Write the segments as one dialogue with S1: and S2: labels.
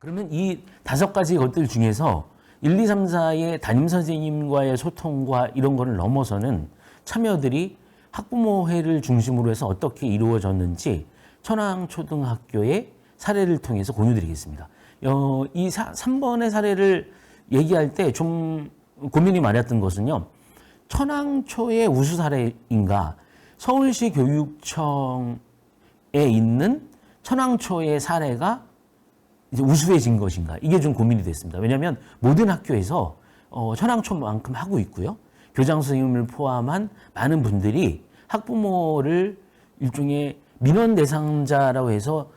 S1: 그러면 이 5가지 것들 중에서 1, 2, 3, 4의 담임 선생님과의 소통과 이런 거를 넘어서는 참여들이 학부모회를 중심으로 해서 어떻게 이루어졌는지 천왕초등학교의 사례를 통해서 공유드리겠습니다. 이 3번의 사례를 얘기할 때 좀 고민이 많았던 것은요. 천왕초의 우수 사례인가 서울시 교육청에 있는 천왕초의 사례가 이제 우수해진 것인가 이게 좀 고민이 됐습니다. 왜냐하면 모든 학교에서 천왕초만큼 하고 있고요. 교장 선생님을 포함한 많은 분들이 학부모를 일종의 민원 대상자라고 해서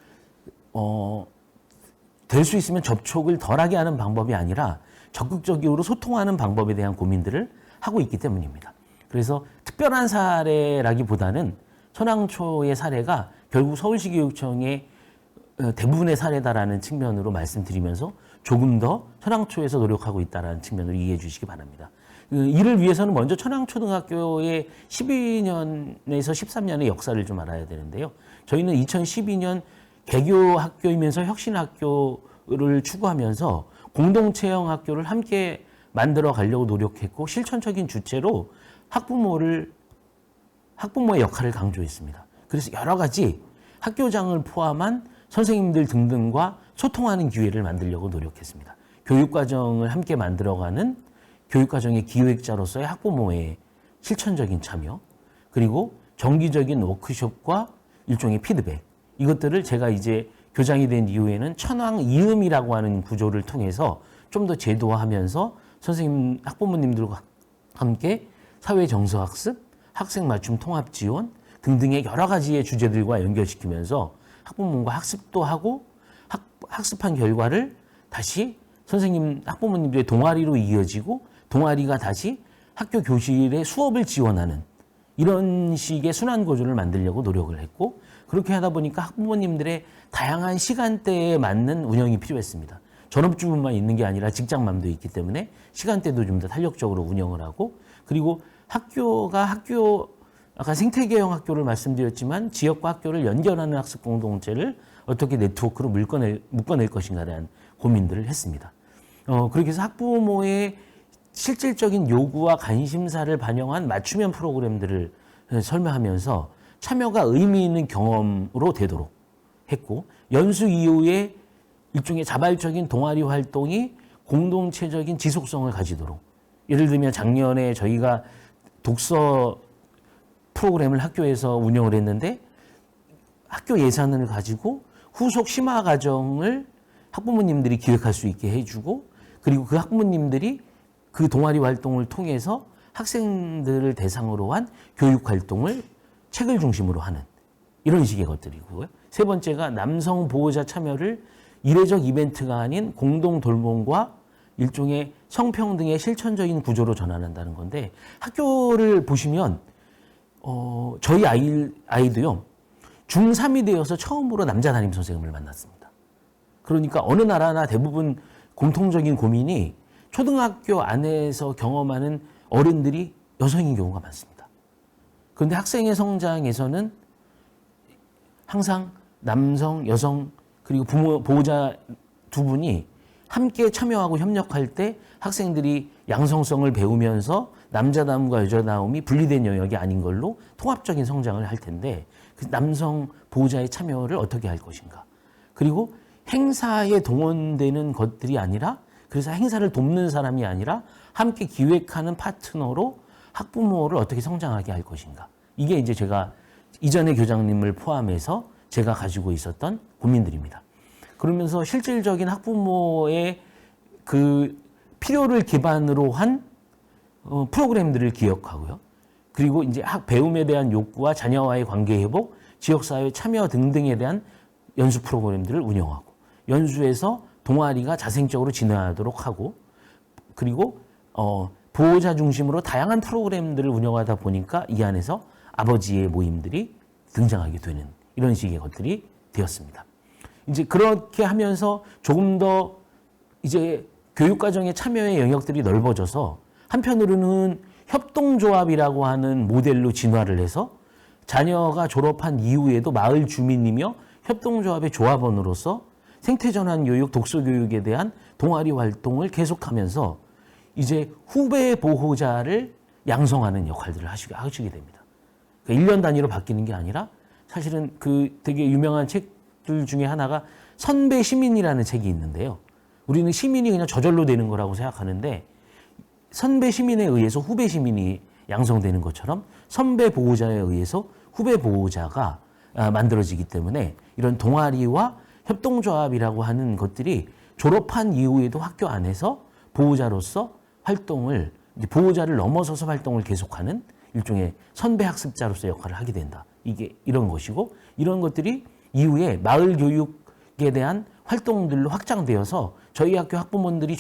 S1: 될 수 있으면 접촉을 덜하게 하는 방법이 아니라 적극적으로 소통하는 방법에 대한 고민들을 하고 있기 때문입니다. 그래서 특별한 사례라기보다는 천왕초의 사례가 결국 서울시 교육청의 대부분의 사례다라는 측면으로 말씀드리면서 조금 더 천왕초에서 노력하고 있다는 측면으로 이해해 주시기 바랍니다. 이를 위해서는 먼저 천왕초등학교의 12년에서 13년의 역사를 좀 알아야 되는데요. 저희는 2012년 개교 학교이면서 혁신 학교를 추구하면서 공동체형 학교를 함께 만들어 가려고 노력했고 실천적인 주체로 학부모의 역할을 강조했습니다. 그래서 여러 가지 학교장을 포함한 선생님들 등등과 소통하는 기회를 만들려고 노력했습니다. 교육과정을 함께 만들어가는 교육과정의 기획자로서의 학부모의 실천적인 참여, 그리고 정기적인 워크숍과 일종의 피드백, 이것들을 제가 이제 교장이 된 이후에는 천왕이음이라고 하는 구조를 통해서 좀 더 제도화하면서 선생님, 학부모님들과 함께 사회 정서학습, 학생 맞춤 통합 지원 등등의 여러 가지의 주제들과 연결시키면서 학부모님과 학습도 하고 학습한 결과를 다시 선생님, 학부모님들의 동아리로 이어지고 동아리가 다시 학교 교실의 수업을 지원하는 이런 식의 순환 구조를 만들려고 노력을 했고 그렇게 하다 보니까 학부모님들의 다양한 시간대에 맞는 운영이 필요했습니다. 전업주부만 있는 게 아니라 직장맘도 있기 때문에 시간대도 좀 더 탄력적으로 운영을 하고 그리고 아까 생태계형 학교를 말씀드렸지만 지역과 학교를 연결하는 학습 공동체를 어떻게 네트워크로 묶어낼 것인가에 대한 고민들을 했습니다. 그렇게 해서 학부모의 실질적인 요구와 관심사를 반영한 맞춤형 프로그램들을 설명하면서 참여가 의미 있는 경험으로 되도록 했고 연수 이후에 일종의 자발적인 동아리 활동이 공동체적인 지속성을 가지도록 예를 들면 작년에 저희가 독서 프로그램을 학교에서 운영을 했는데 학교 예산을 가지고 후속 심화 과정을 학부모님들이 기획할 수 있게 해주고 그리고 그 학부모님들이 그 동아리 활동을 통해서 학생들을 대상으로 한 교육 활동을 책을 중심으로 하는 이런 식의 것들이고요. 세 번째가 남성 보호자 참여를 이례적 이벤트가 아닌 공동 돌봄과 일종의 성평등의 실천적인 구조로 전환한다는 건데 학교를 보시면 저희 아이도요. 중3이 되어서 처음으로 남자 담임 선생님을 만났습니다. 그러니까 어느 나라나 대부분 공통적인 고민이 초등학교 안에서 경험하는 어른들이 여성인 경우가 많습니다. 그런데 학생의 성장에서는 항상 남성, 여성 그리고 보호자 두 분이 함께 참여하고 협력할 때 학생들이 양성성을 배우면서 남자다움과 여자다움이 분리된 영역이 아닌 걸로 통합적인 성장을 할 텐데 그 남성 보호자의 참여를 어떻게 할 것인가. 그리고 행사에 동원되는 것들이 아니라 그래서 행사를 돕는 사람이 아니라 함께 기획하는 파트너로 학부모를 어떻게 성장하게 할 것인가. 이게 이제 제가 이전의 교장님을 포함해서 제가 가지고 있었던 고민들입니다. 그러면서 실질적인 학부모의 그 필요를 기반으로 한 프로그램들을 기억하고요. 그리고 이제 배움에 대한 욕구와 자녀와의 관계 회복, 지역사회 참여 등등에 대한 연수 프로그램들을 운영하고 연수에서 동아리가 자생적으로 진화하도록 하고 그리고 보호자 중심으로 다양한 프로그램들을 운영하다 보니까 이 안에서 아버지의 모임들이 등장하게 되는 이런 식의 것들이 되었습니다. 이제 그렇게 하면서 조금 더 이제 교육과정의 참여의 영역들이 넓어져서 한편으로는 협동조합이라고 하는 모델로 진화를 해서 자녀가 졸업한 이후에도 마을 주민이며 협동조합의 조합원으로서 생태전환 교육, 독서 교육에 대한 동아리 활동을 계속하면서 이제 후배 보호자를 양성하는 역할들을 하시게 됩니다. 그러니까 1년 단위로 바뀌는 게 아니라 사실은 그 되게 유명한 책들 중에 하나가 선배 시민이라는 책이 있는데요. 우리는 시민이 그냥 저절로 되는 거라고 생각하는데 선배 시민에 의해서 후배 시민이 양성되는 것처럼 선배 보호자에 의해서 후배 보호자가 만들어지기 때문에 이런 동아리와 협동조합이라고 하는 것들이 졸업한 이후에도 학교 안에서 보호자로서 활동을, 보호자를 넘어서서 활동을 계속하는 일종의 선배 학습자로서 역할을 하게 된다. 이게 이런 것이고, 이런 것들이 이후에 마을 교육에 대한 활동들로 확장되어서 저희 학교 학부모들이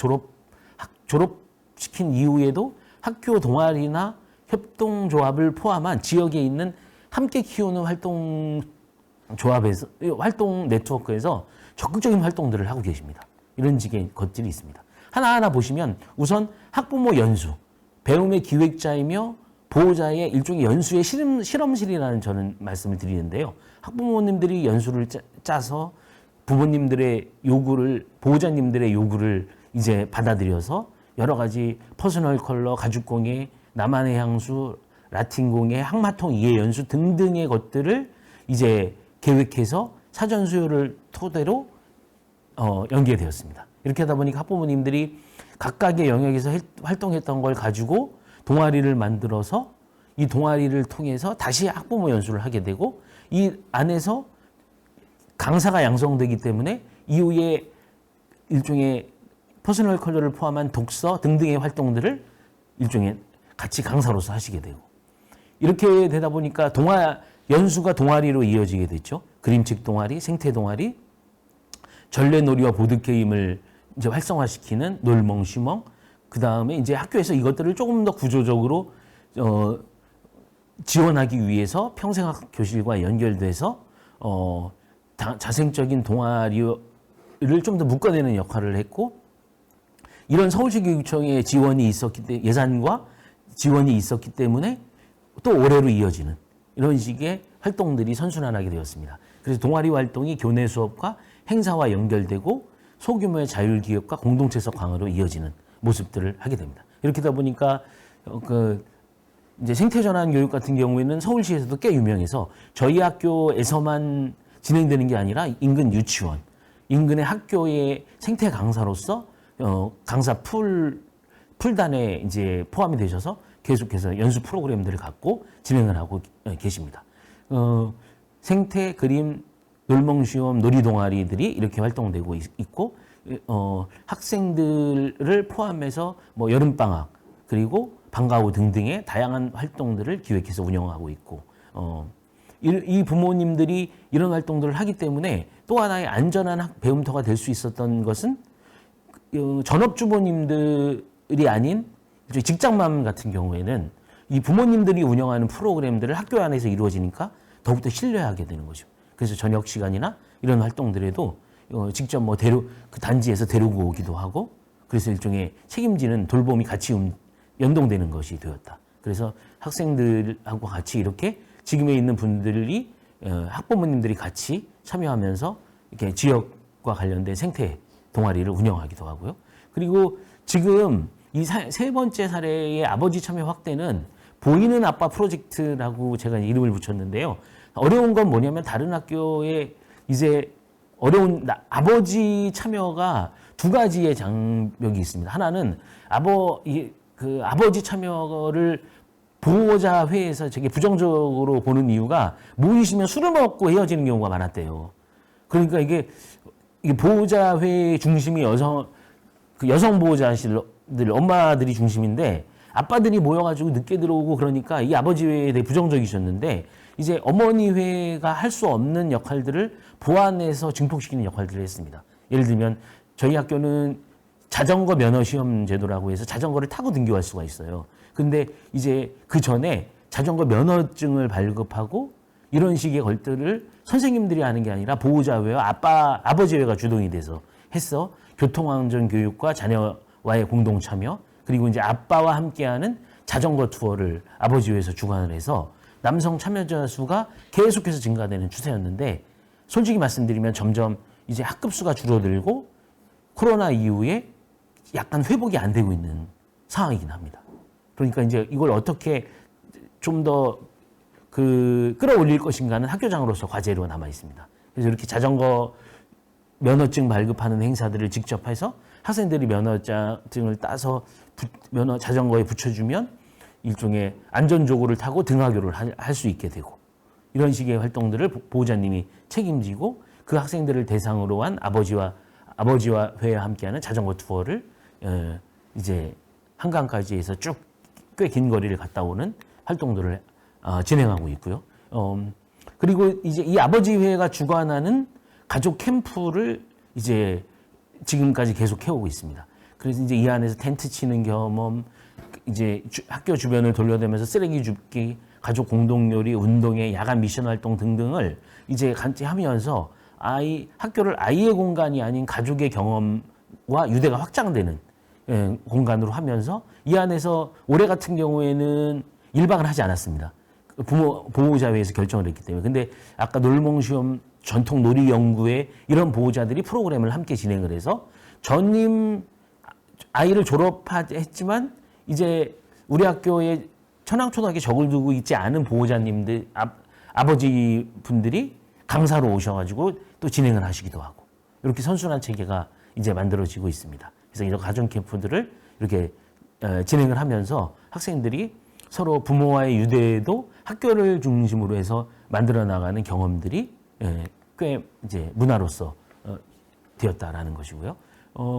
S1: 졸업시킨 이후에도 학교 동아리나 협동조합을 포함한 지역에 있는 함께 키우는 활동 네트워크에서 적극적인 활동들을 하고 계십니다. 이런 식의 것들이 있습니다. 하나하나 보시면 우선 학부모 연수, 배움의 기획자이며 보호자의 일종의 연수의 실험실이라는 저는 말씀을 드리는데요. 학부모님들이 연수를 짜서 부모님들의 요구를, 보호자님들의 요구를 이제 받아들여서 여러 가지 퍼스널 컬러, 가죽공예, 나만의 향수, 라틴 공예, 항마통 이해 연수 등등의 것들을 이제 계획해서 사전 수요를 토대로 연계되었습니다. 이렇게 하다 보니까 학부모님들이 각각의 영역에서 활동했던 걸 가지고 동아리를 만들어서 이 동아리를 통해서 다시 학부모 연수를 하게 되고 이 안에서 강사가 양성되기 때문에 이후에 일종의 퍼스널 컬러를 포함한 독서 등등의 활동들을 일종의 같이 강사로서 하시게 되고 이렇게 되다 보니까 연수가 동아리로 이어지게 됐죠. 그림책 동아리, 생태 동아리, 전래놀이와 보드게임을 이제 활성화시키는 놀멍시멍, 그 다음에 이제 학교에서 이것들을 조금 더 구조적으로 지원하기 위해서 평생학 교실과 연결돼서 자생적인 동아리를 좀 더 묶어내는 역할을 했고 이런 서울시 교육청의 지원이 예산과 지원이 있었기 때문에 또 올해로 이어지는 이런 식의 활동들이 선순환하게 되었습니다. 그래서 동아리 활동이 교내 수업과 행사와 연결되고 소규모의 자율기업과 공동체적 강화로 이어지는 모습들을 하게 됩니다. 이렇게 하다 보니까 이제 생태전환 교육 같은 경우에는 서울시에서도 꽤 유명해서 저희 학교에서만 진행되는 게 아니라 인근 유치원, 인근의 학교의 생태 강사로서 강사 풀단에 이제 포함이 되셔서 계속해서 연수 프로그램들을 갖고 진행을 하고 계십니다. 생태, 그림, 놀멍시험, 놀이동아리들이 이렇게 활동되고 있고 학생들을 포함해서 뭐 여름방학 그리고 방과후 등등의 다양한 활동들을 기획해서 운영하고 있고 이 부모님들이 이런 활동들을 하기 때문에 또 하나의 안전한 배움터가 될 수 있었던 것은 전업주부님들이 아닌 직장맘 같은 경우에는 이 부모님들이 운영하는 프로그램들을 학교 안에서 이루어지니까 더욱더 신뢰하게 되는 거죠. 그래서 저녁 시간이나 이런 활동들에도 직접 뭐 그 단지에서 데리고 오기도 하고 그래서 일종의 책임지는 돌봄이 같이 연동되는 것이 되었다. 그래서 학생들하고 같이 이렇게 지금에 있는 분들이 학부모님들이 같이 참여하면서 이렇게 지역과 관련된 생태 동아리를 운영하기도 하고요. 그리고 지금 이 세 번째 사례의 아버지 참여 확대는 보이는 아빠 프로젝트라고 제가 이름을 붙였는데요. 어려운 건 뭐냐면 다른 학교에 이제 어려운 아버지 참여가 두 가지의 장벽이 있습니다. 하나는 아버지 참여를 보호자 회에서 되게 부정적으로 보는 이유가 모이시면 술을 먹고 헤어지는 경우가 많았대요. 그러니까 이게 보호자 회 중심이 여성 보호자실 엄마들이 중심인데 아빠들이 모여가지고 늦게 들어오고 그러니까 이 아버지 회에 대해 부정적이셨는데 이제 어머니 회가 할 수 없는 역할들을 보완해서 증폭시키는 역할들을 했습니다. 예를 들면 저희 학교는 자전거 면허 시험 제도라고 해서 자전거를 타고 등교할 수가 있어요. 근데 이제 그 전에 자전거 면허증을 발급하고 이런 식의 것들을 선생님들이 하는 게 아니라 보호자회와 아버지회가 주동이 돼서 했어. 교통안전 교육과 자녀와의 공동 참여 그리고 이제 아빠와 함께하는 자전거 투어를 아버지회에서 주관을 해서 남성 참여자 수가 계속해서 증가되는 추세였는데 솔직히 말씀드리면 점점 이제 학급 수가 줄어들고 코로나 이후에 약간 회복이 안 되고 있는 상황이긴 합니다. 그러니까 이제 이걸 어떻게 좀 더 끌어올릴 것인가는 학교장으로서 과제로 남아 있습니다. 그래서 이렇게 자전거 면허증 발급하는 행사들을 직접 해서 학생들이 면허증을 따서 자전거에 붙여주면 일종의 안전조구를 타고 등하교를 할 수 있게 되고, 이런 식의 활동들을 보호자님이 책임지고 그 학생들을 대상으로 한 아버지와 회와 함께하는 자전거 투어를 이제 한강까지 해서 쭉 꽤 긴 거리를 갔다 오는 활동들을 진행하고 있고요. 그리고 이제 이 아버지 회가 주관하는 가족 캠프를 이제 지금까지 계속 해오고 있습니다. 그래서 이제 이 안에서 텐트 치는 경험, 이제 학교 주변을 돌려다니면서 쓰레기 줍기, 가족 공동요리, 운동회, 야간 미션 활동 등등을 이제 같이 하면서 학교를 아이의 공간이 아닌 가족의 경험과 유대가 확장되는 공간으로 하면서, 이 안에서 올해 같은 경우에는 1박을 하지 않았습니다. 보호자회에서 결정을 했기 때문에. 근데 아까 놀몽시험 전통 놀이 연구회 이런 보호자들이 프로그램을 함께 진행을 해서 전임 아이를 졸업했지만 이제 우리 학교에 천황초등학교 적을 두고 있지 않은 보호자님들, 아버지 분들이 강사로 오셔가지고 또 진행을 하시기도 하고, 이렇게 선순환 체계가 이제 만들어지고 있습니다. 그래서 이런 가정 캠프들을 이렇게 진행을 하면서 학생들이 서로 부모와의 유대도 학교를 중심으로 해서 만들어 나가는 경험들이 꽤 이제 문화로서 되었다라는 것이고요.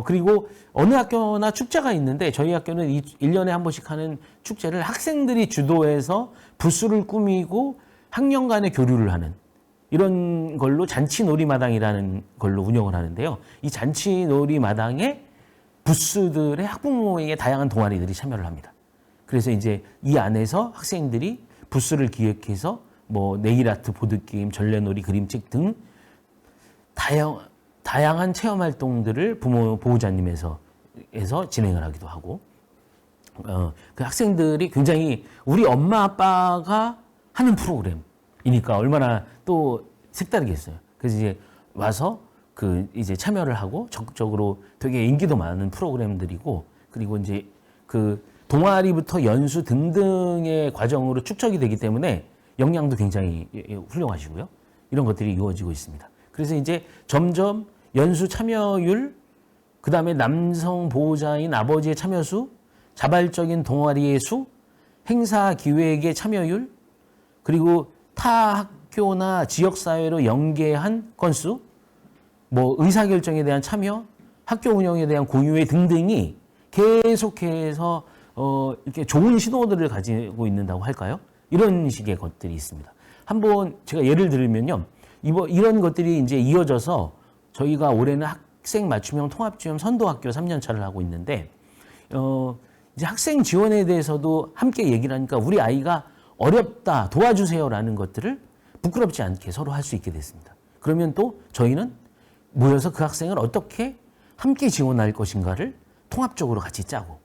S1: 그리고 어느 학교나 축제가 있는데 저희 학교는 1년에 한 번씩 하는 축제를 학생들이 주도해서 부스를 꾸미고 학년 간의 교류를 하는 이런 걸로 잔치놀이마당이라는 걸로 운영을 하는데요. 이 잔치놀이마당에 부스들의 학부모에게 다양한 동아리들이 참여를 합니다. 그래서 이제 이 안에서 학생들이 부스를 기획해서 뭐 네일아트, 보드게임, 전래놀이, 그림책 등 다양한 체험 활동들을 보호자님에서 진행을 하기도 하고, 그 학생들이 굉장히 우리 엄마 아빠가 하는 프로그램이니까 얼마나 또 색다르겠어요. 그래서 이제 와서 이제 참여를 하고 적극적으로 되게 인기도 많은 프로그램들이고, 그리고 이제 동아리부터 연수 등등의 과정으로 축적이 되기 때문에 역량도 굉장히 훌륭하시고요. 이런 것들이 이루어지고 있습니다. 그래서 이제 점점 연수 참여율, 그 다음에 남성 보호자인 아버지의 참여수, 자발적인 동아리의 수, 행사 기획의 참여율, 그리고 타 학교나 지역사회로 연계한 건수, 뭐 의사결정에 대한 참여, 학교 운영에 대한 공유회 등등이 계속해서 이렇게 좋은 신호들을 가지고 있는다고 할까요? 이런 식의 것들이 있습니다. 한번 제가 예를 들면요. 이런 것들이 이제 이어져서 저희가 올해는 학생 맞춤형 통합지원 선도학교 3년차를 하고 있는데, 이제 학생 지원에 대해서도 함께 얘기를 하니까 우리 아이가 어렵다, 도와주세요라는 것들을 부끄럽지 않게 서로 할 수 있게 됐습니다. 그러면 또 저희는 모여서 그 학생을 어떻게 함께 지원할 것인가를 통합적으로 같이 짜고,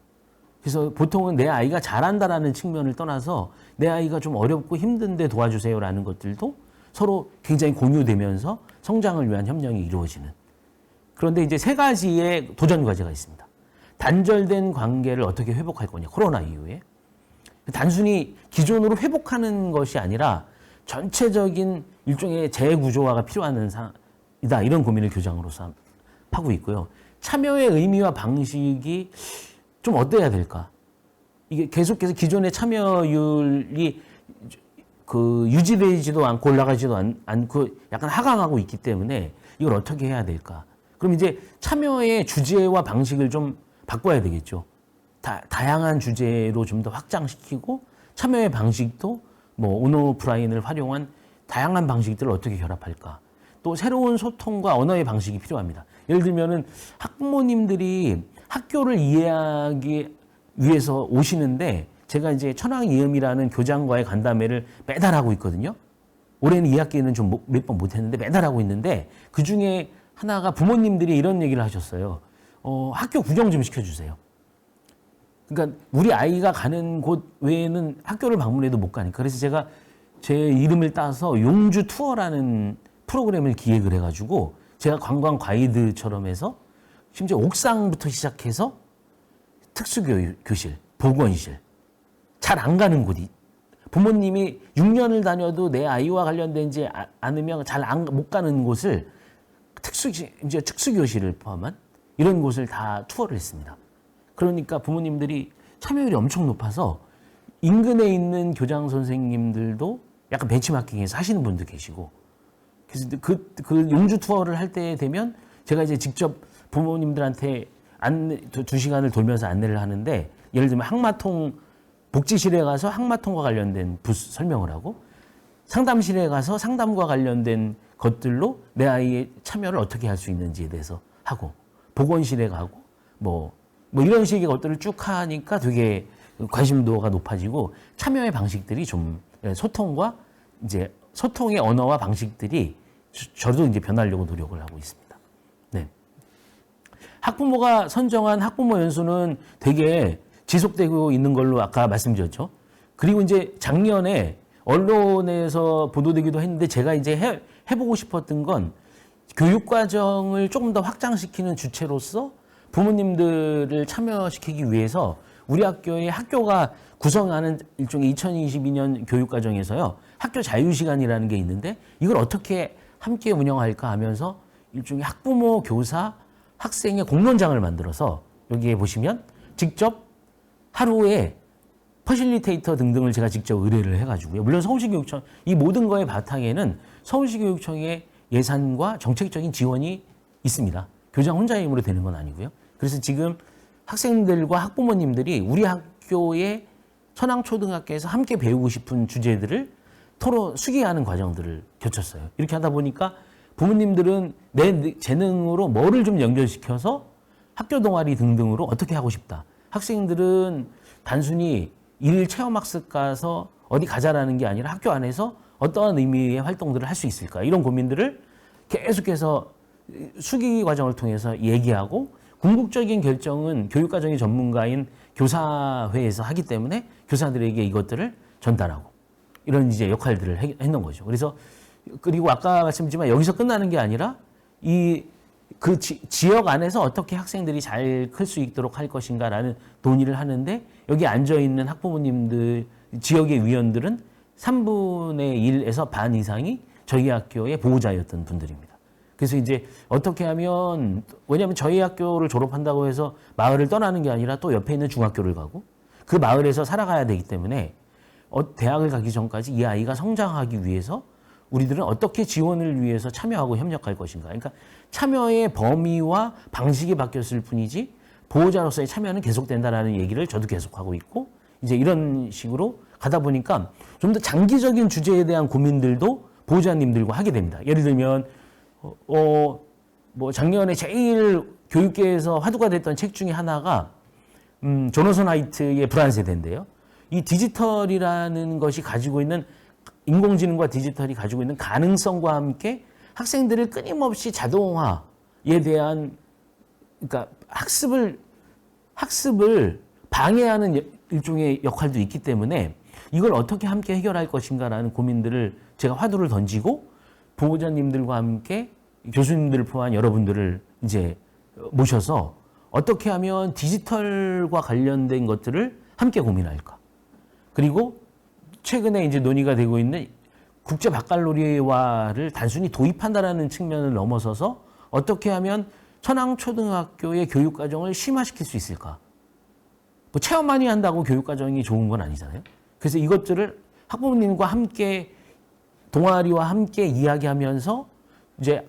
S1: 그래서 보통은 내 아이가 잘한다라는 측면을 떠나서 내 아이가 좀 어렵고 힘든데 도와주세요라는 것들도 서로 굉장히 공유되면서 성장을 위한 협력이 이루어지는. 그런데 이제 3가지의 도전 과제가 있습니다. 단절된 관계를 어떻게 회복할 거냐, 코로나 이후에. 단순히 기존으로 회복하는 것이 아니라 전체적인 일종의 재구조화가 필요한 상황이다, 이런 고민을 교장으로서 하고 있고요. 참여의 의미와 방식이 좀 어때야 될까? 이게 계속해서 기존의 참여율이 유지되지도 않고 올라가지도 않고 약간 하강하고 있기 때문에 이걸 어떻게 해야 될까? 그럼 이제 참여의 주제와 방식을 좀 바꿔야 되겠죠. 다양한 주제로 좀 더 확장시키고, 참여의 방식도 뭐 온오프라인을 활용한 다양한 방식들을 어떻게 결합할까? 또 새로운 소통과 언어의 방식이 필요합니다. 예를 들면은 학부모님들이 학교를 이해하기 위해서 오시는데, 제가 이제 천황이음이라는 교장과의 간담회를 매달 하고 있거든요. 올해는 2학기에는 좀 몇 번 못했는데 매달 하고 있는데, 그 중에 하나가 부모님들이 이런 얘기를 하셨어요. 학교 구경 좀 시켜주세요. 그러니까 우리 아이가 가는 곳 외에는 학교를 방문해도 못 가니까. 그래서 제가 제 이름을 따서 용주 투어라는 프로그램을 기획을 해가지고 제가 관광 가이드처럼 해서 심지어 옥상부터 시작해서 특수교실, 보건실, 잘 안 가는 곳이 부모님이 6년을 다녀도 내 아이와 관련된지 않으면 잘 못 가는 곳을 이제 특수교실을 포함한 이런 곳을 다 투어를 했습니다. 그러니까 부모님들이 참여율이 엄청 높아서 인근에 있는 교장 선생님들도 약간 벤치마킹해서 하시는 분도 계시고, 그래서 그 용주 투어를 할 때 되면 제가 이제 직접 부모님들한테 2시간을 돌면서 안내를 하는데, 예를 들면 항마통 복지실에 가서 항마통과 관련된 부스 설명을 하고, 상담실에 가서 상담과 관련된 것들로 내 아이의 참여를 어떻게 할 수 있는지에 대해서 하고, 보건실에 가고 뭐 이런 식의 것들을 쭉 하니까 되게 관심도가 높아지고 참여의 방식들이 좀 소통과 이제 소통의 언어와 방식들이 저도 이제 변하려고 노력을 하고 있습니다. 네. 학부모가 선정한 학부모 연수는 되게 지속되고 있는 걸로 아까 말씀드렸죠. 그리고 이제 작년에 언론에서 보도되기도 했는데 제가 이제 해보고 싶었던 건 교육과정을 조금 더 확장시키는 주체로서 부모님들을 참여시키기 위해서 우리 학교의 학교가 구성하는 일종의 2022년 교육과정에서요, 학교 자유시간이라는 게 있는데 이걸 어떻게 함께 운영할까 하면서 일종의 학부모, 교사, 학생의 공론장을 만들어서 여기에 보시면 직접 하루에 퍼실리테이터 등등을 제가 직접 의뢰를 해가지고요. 물론 서울시교육청, 이 모든 거의 바탕에는 서울시교육청의 예산과 정책적인 지원이 있습니다. 교장 혼자의 힘으로 되는 건 아니고요. 그래서 지금 학생들과 학부모님들이 우리 학교의 천황초등학교에서 함께 배우고 싶은 주제들을 수기하는 과정들을 거쳤어요. 이렇게 하다 보니까 부모님들은 내 재능으로 뭐를 좀 연결시켜서 학교 동아리 등등으로 어떻게 하고 싶다. 학생들은 단순히 일 체험학습 가서 어디 가자라는 게 아니라 학교 안에서 어떠한 의미의 활동들을 할 수 있을까. 이런 고민들을 계속해서 수기 과정을 통해서 얘기하고, 궁극적인 결정은 교육과정의 전문가인 교사회에서 하기 때문에 교사들에게 이것들을 전달하고 이런 이제 역할들을 했는 거죠. 그리고 아까 말씀드렸지만 여기서 끝나는 게 아니라 지역 안에서 어떻게 학생들이 잘 클 수 있도록 할 것인가라는 논의를 하는데, 여기 앉아있는 학부모님들, 지역의 위원들은 3분의 1에서 반 이상이 저희 학교의 보호자였던 분들입니다. 그래서 이제 어떻게 하면, 왜냐하면 저희 학교를 졸업한다고 해서 마을을 떠나는 게 아니라 또 옆에 있는 중학교를 가고 그 마을에서 살아가야 되기 때문에 대학을 가기 전까지 이 아이가 성장하기 위해서 우리들은 어떻게 지원을 위해서 참여하고 협력할 것인가. 그러니까 참여의 범위와 방식이 바뀌었을 뿐이지 보호자로서의 참여는 계속된다라는 얘기를 저도 계속하고 있고, 이제 이런 식으로 가다 보니까 좀 더 장기적인 주제에 대한 고민들도 보호자님들과 하게 됩니다. 예를 들면 뭐 작년에 제일 교육계에서 화두가 됐던 책 중에 하나가 조너선 하이트의 불안 세대인데요. 이 디지털이라는 것이 가지고 있는, 인공지능과 디지털이 가지고 있는 가능성과 함께 학생들을 끊임없이 자동화에 대한, 그러니까 학습을 방해하는 일종의 역할도 있기 때문에 이걸 어떻게 함께 해결할 것인가라는 고민들을 제가 화두를 던지고, 보호자님들과 함께 교수님들을 포함한 여러분들을 이제 모셔서 어떻게 하면 디지털과 관련된 것들을 함께 고민할까. 그리고 최근에 이제 논의가 되고 있는 국제 바칼로리아를 단순히 도입한다라는 측면을 넘어서서 어떻게 하면 천황초등학교의 교육과정을 심화시킬 수 있을까. 뭐 체험 많이 한다고 교육과정이 좋은 건 아니잖아요. 그래서 이것들을 학부모님과 함께, 동아리와 함께 이야기하면서 이제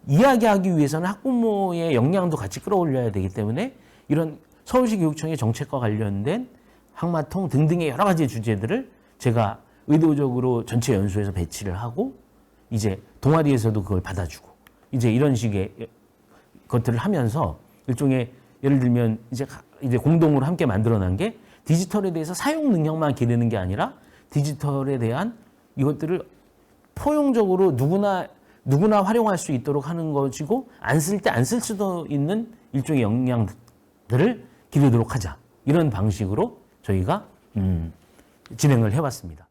S1: 이야기하기 위해서는 학부모의 역량도 같이 끌어올려야 되기 때문에 이런 서울시 교육청의 정책과 관련된 항마통 등등의 여러 가지 주제들을 제가 의도적으로 전체 연수에서 배치를 하고, 이제 동아리에서도 그걸 받아주고, 이제 이런 식의 것들을 하면서 일종의, 예를 들면 이제 공동으로 함께 만들어낸 게 디지털에 대해서 사용 능력만 기르는 게 아니라 디지털에 대한 이것들을 포용적으로 누구나 활용할 수 있도록 하는 것이고, 안 쓸 때 안 쓸 수도 있는 일종의 역량들을 기르도록 하자. 이런 방식으로 저희가 진행을 해왔습니다.